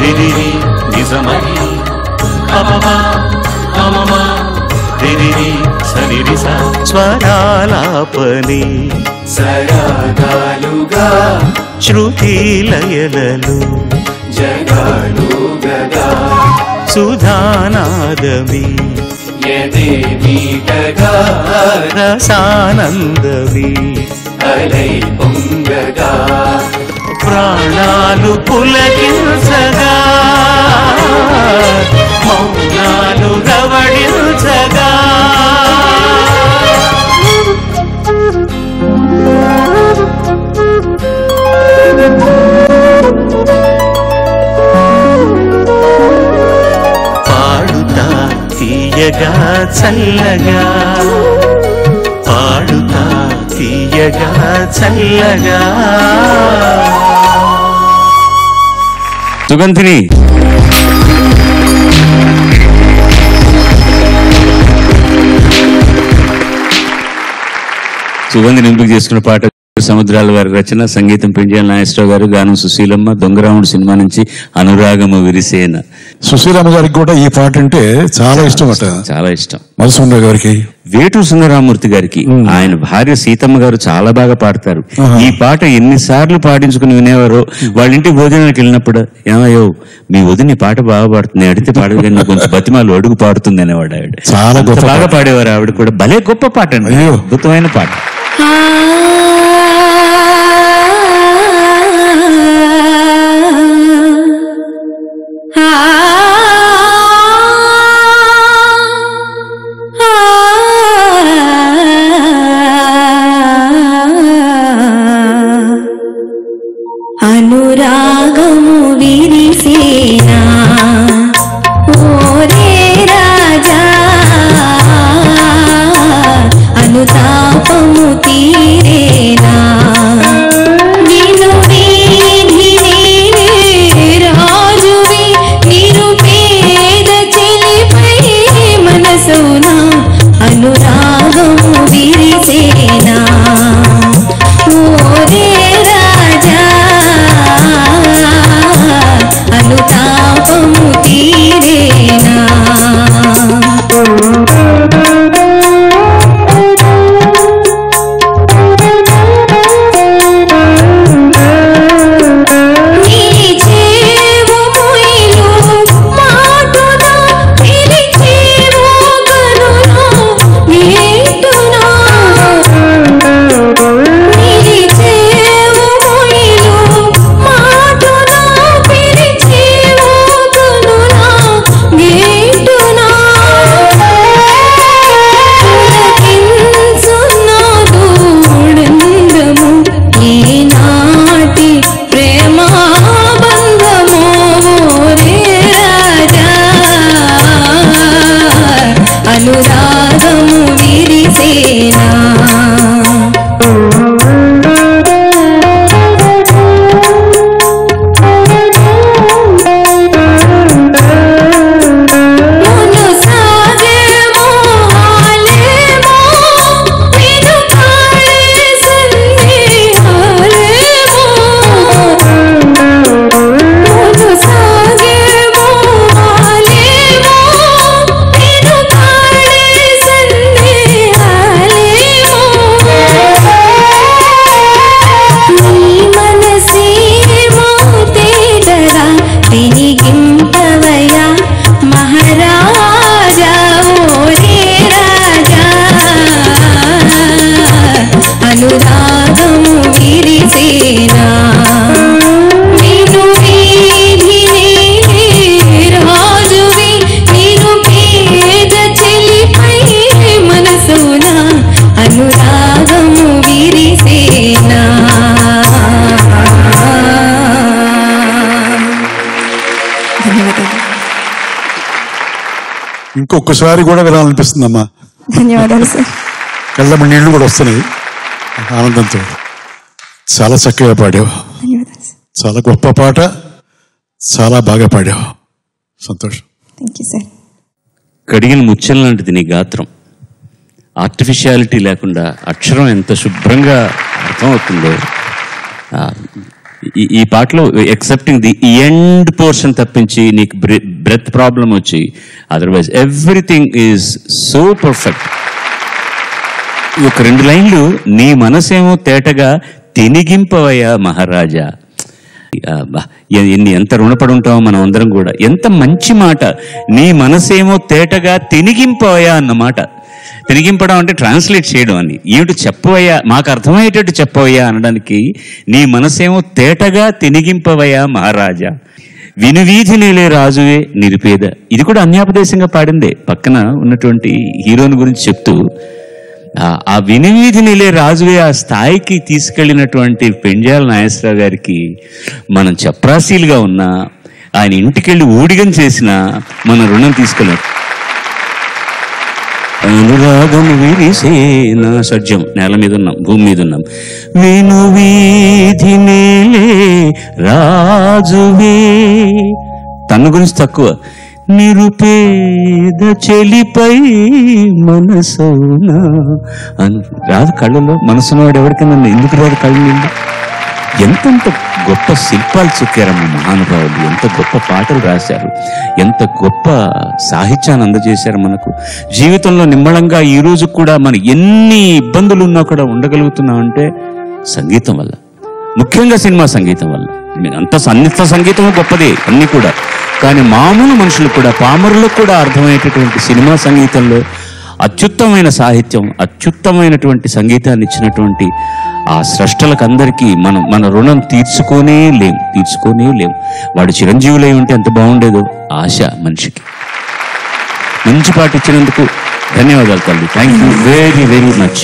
రిరిరి నిజమని అమమా అమమా రిరిరి సరిరిస స్వరాలాపని సరాగాలుగా శృతి లయలలు జగాలుగగా సుధానాదమి యదేమీటగా రసానందమి అలై పొంగగా ప్రాణాలు పులకించగా మౌనాలు రవళించగా పాడుతా తీయగా చల్లగా పాడుతా తీయగా చల్లగా సుగంధిని సుగంధిని ఎంపిక చేసుకున్న పాట సముద్రాల వారి రచన, సంగీతం పెండియాల నాగేశ్వరరావు గారు, గానం సుశీలమ్మ, దొంగరాముడు సినిమా నుంచి అనురాగము విరిసేన. సుశీలమ్మ గారికి కూడా ఈ పాట అంటే చాలా ఇష్టం అట. చాలా ఇష్టం. మధుసూదన్ గారికి, వేటూరు సుందరరామూర్తి గారికి, ఆయన భార్య సీతమ్మ గారు చాలా బాగా పాడతారు. ఈ పాట ఎన్నిసార్లు పాడించుకుని వినేవారో. వాళ్ళ ఇంటికి భోజనానికి వెళ్ళినప్పుడు, ఏమయ్యో మీ వదిన పాట బాగా పాడుతుంది, అడిగితే పాడదు కానీ కొంచెం బతిమాలు అడుగు పాడుతుంది అనేవాడు ఆవిడ. చాలా బాగా పాడేవారు ఆవిడ కూడా. భలే గొప్ప పాట అండి, అద్భుతమైన పాట. అనురాగము విరిసేనా ఓరే రాజా, అనుతాపము తీరేనా, వినుడి రాజువి నిరుపేద చెలిపై మనసునా, అనురాగము విరిసేనా ఓరే రాజా, అనుతాపము తీరేనా. అనురాగము విరిసేనా అనురాగము విరిసేనా, రాజువి నిరుపేద చెలిపై మనసునా, అనురాగము విరిసేనా. ఇంకొకసారి కూడా వినాలనిపిస్తుందమ్మా. ధన్యవాదాలు సార్. కళ్ళమ్మ నీళ్లు కూడా వస్తున్నాయి ఆనందంతో. చాలా చక్కగా పాడావు, చాలా గొప్ప పాట, చాలా బాగా పాడావు. సంతోషం. కడిగిన ముత్యం లాంటిది నీ గాత్రం. ఆర్టిఫిషియాలిటీ లేకుండా అక్షరం ఎంత శుభ్రంగా అర్థమవుతుందో. ఈ పాటలో ఎక్సెప్టింగ్ ది ఎండ్ పోర్షన్ తప్పించి నీకు బ్రెత్ ప్రాబ్లం వచ్చి otherwise everything is so perfect. ఒక 2 లైన్లు, నీ మనసేమో తేటగా తినిగింపవయ్యా మహారాజా. ఎంత రుణపడి ఉంటామో మనం అందరం కూడా. ఎంత మంచి మాట, నీ మనసేమో తేటగా తినిగింపవయ్యా అన్నమాట. తినిగింపడం అంటే ట్రాన్స్లేట్ చేయడం అని. ఏమిటి చెప్పవయ్యా, మాకు అర్థమయ్యేటట్టు చెప్పవయ్యా అనడానికి, నీ మనసేమో తేటగా తినిగింపవయ్యా మహారాజా, వినువీధి నేలే రాజువే నిరుపేద. ఇది కూడా అన్యాపదేశంగా పాడిందే, పక్కన ఉన్నటువంటి హీరోని గురించి చెప్తూ. ఆ వినువీధి నిలే రాజువే ఆ స్థాయికి తీసుకెళ్ళినటువంటి పెండ్యాల నాగేశ్వరరావు గారికి మనం చప్రాసీలుగా ఉన్నా, ఆయన ఇంటికెళ్ళి ఊడిగం చేసినా మన రుణం తీసుకోలేం. అనురాగం విరిసేనా సజ్జం, నేల మీద ఉన్నాం, భూమి మీద ఉన్నాం. వినువీధి నేలే రాజువే, తన గురించి తక్కువ. నిరుపేద చెలిపై మనసునా అని రాదు కళ్ళలో. మనసున్నవాడు ఎవరికైనా ఎందుకు రాదు కళ్ళు నిండు? ఎంతెంత గొప్ప శిల్పాలు చెక్కారమ్మ మహానుభావులు, ఎంత గొప్ప పాటలు రాశారు, ఎంత గొప్ప సాహిత్యాన్ని అందజేశారు మనకు. జీవితంలో నిమ్మళంగా ఈ రోజు కూడా మన ఎన్ని ఇబ్బందులు ఉన్నా కూడా ఉండగలుగుతున్నామంటే సంగీతం వల్ల, ముఖ్యంగా సినిమా సంగీతం వల్ల. అంత సన్నిహిత సంగీతం గొప్పదే అన్ని కూడా, కానీ మామూలు మనుషులు కూడా, పామరులకు కూడా అర్థమయ్యేటటువంటి సినిమా సంగీతంలో అత్యుత్తమైన సాహిత్యం, అత్యుత్తమైనటువంటి సంగీతాన్ని ఇచ్చినటువంటి ఆ స్రష్టలకు అందరికీ మన రుణం తీర్చుకోనే లేం. వాడు చిరంజీవులై ఉంటే ఎంత బాగుండేదో ఆశ మనిషికి. మంచి పాట ఇచ్చినందుకు ధన్యవాదాలు తల్లి. Thank you very very much.